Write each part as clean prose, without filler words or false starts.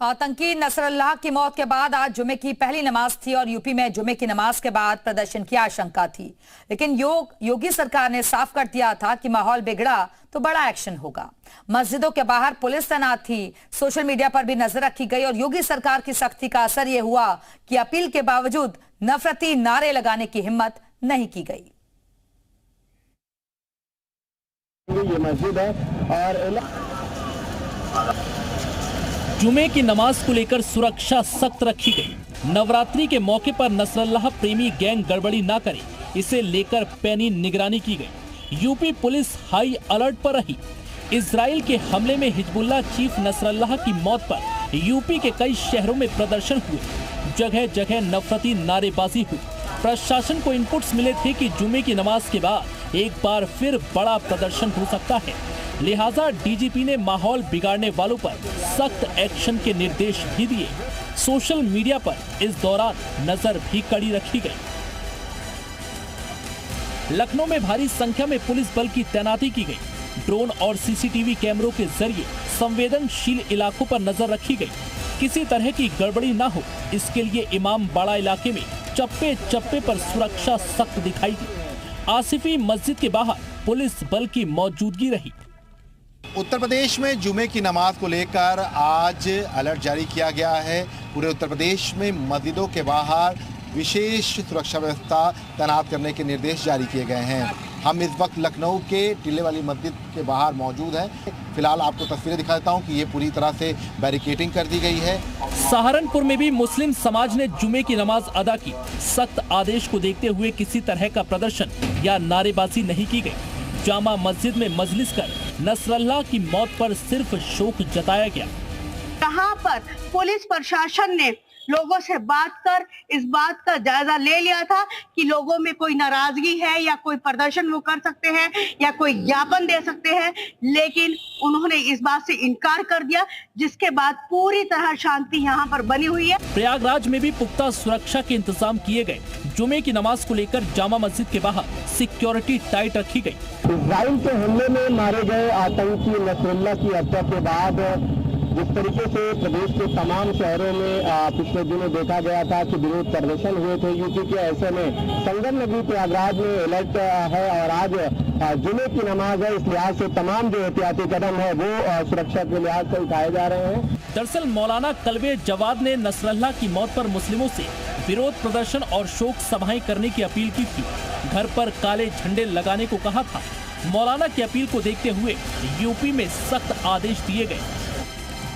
आतंकी नसरल्लाह की मौत के बाद आज जुमे की पहली नमाज थी और यूपी में जुमे की नमाज के बाद प्रदर्शन की आशंका थी। लेकिन योगी सरकार ने साफ कर दिया था कि माहौल बिगड़ा तो बड़ा एक्शन होगा। मस्जिदों के बाहर पुलिस तैनात थी। सोशल मीडिया पर भी नजर रखी गई और योगी सरकार की सख्ती का असर यह हुआ कि अपील के बावजूद नफरती नारे लगाने की हिम्मत नहीं की गई। ये मस्जिद है और जुमे की नमाज को लेकर सुरक्षा सख्त रखी गई। नवरात्रि के मौके पर नसरल्लाह प्रेमी गैंग गड़बड़ी न करे, इसे लेकर पैनी निगरानी की गई। यूपी पुलिस हाई अलर्ट पर रही। इजराइल के हमले में हिजबुल्लाह चीफ नसरल्लाह की मौत पर यूपी के कई शहरों में प्रदर्शन हुए। जगह जगह नफरती नारेबाजी हुई। प्रशासन को इनपुट्स मिले थे कि जुमे की नमाज के बाद एक बार फिर बड़ा प्रदर्शन हो सकता है, लिहाजा डीजीपी ने माहौल बिगाड़ने वालों पर सख्त एक्शन के निर्देश भी दिए। सोशल मीडिया पर इस दौरान नजर भी कड़ी रखी गई। लखनऊ में भारी संख्या में पुलिस बल की तैनाती की गई। ड्रोन और सीसीटीवी कैमरों के जरिए संवेदनशील इलाकों पर नजर रखी गई। किसी तरह की गड़बड़ी न हो, इसके लिए इमाम बाड़ा इलाके में चप्पे चप्पे पर सुरक्षा सख्त दिखाई दी। आसिफी मस्जिद के बाहर पुलिस बल की मौजूदगी रही। उत्तर प्रदेश में जुमे की नमाज को लेकर आज अलर्ट जारी किया गया है। पूरे उत्तर प्रदेश में मस्जिदों के बाहर विशेष सुरक्षा व्यवस्था तैनात करने के निर्देश जारी किए गए हैं। हम इस वक्त लखनऊ के टिल्ले वाली मस्जिद के बाहर मौजूद हैं। फिलहाल आपको तस्वीरें दिखा देता हूं कि ये पूरी तरह से बैरिकेडिंग कर दी गई है। सहारनपुर में भी मुस्लिम समाज ने जुमे की नमाज अदा की। सख्त आदेश को देखते हुए किसी तरह का प्रदर्शन या नारेबाजी नहीं की गई। जामा मस्जिद में मजलिस कर नसरल्लाह की मौत पर सिर्फ शोक जताया गया। यहाँ पर पुलिस प्रशासन ने लोगों से बात कर इस बात का जायजा ले लिया था कि लोगों में कोई नाराजगी है या कोई प्रदर्शन वो कर सकते हैं या कोई ज्ञापन दे सकते हैं, लेकिन उन्होंने इस बात से इनकार कर दिया, जिसके बाद पूरी तरह शांति यहाँ पर बनी हुई है। प्रयागराज में भी पुख्ता सुरक्षा के इंतजाम किए गए। जुमे की नमाज को लेकर जामा मस्जिद के बाहर सिक्योरिटी टाइट रखी गई। इजराइल के हमले में मारे गए आतंकी नसरल्लाह की हत्या के बाद जिस तरीके से प्रदेश के तमाम शहरों में पिछले दिनों देखा गया था कि विरोध प्रदर्शन हुए थे यूपी के, ऐसे में संगम नगरी प्रयागराज में अलर्ट है और आज जुमे की नमाज है। इस लिहाज से तमाम जो एहतियाती कदम है वो सुरक्षा के लिहाज से उठाए जा रहे हैं। दरअसल मौलाना कल्बे जवाद ने नसरल्लाह की मौत पर मुस्लिमों से विरोध प्रदर्शन और शोक सभाएं करने की अपील की थी। घर पर काले झंडे लगाने को कहा था। मौलाना की अपील को देखते हुए यूपी में सख्त आदेश दिए गए।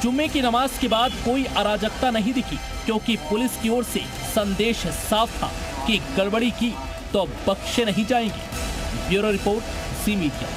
जुम्मे की नमाज के बाद कोई अराजकता नहीं दिखी, क्योंकि पुलिस की ओर से संदेश साफ था कि गड़बड़ी की तो बख्शे नहीं जाएंगे। Bureau report, C media.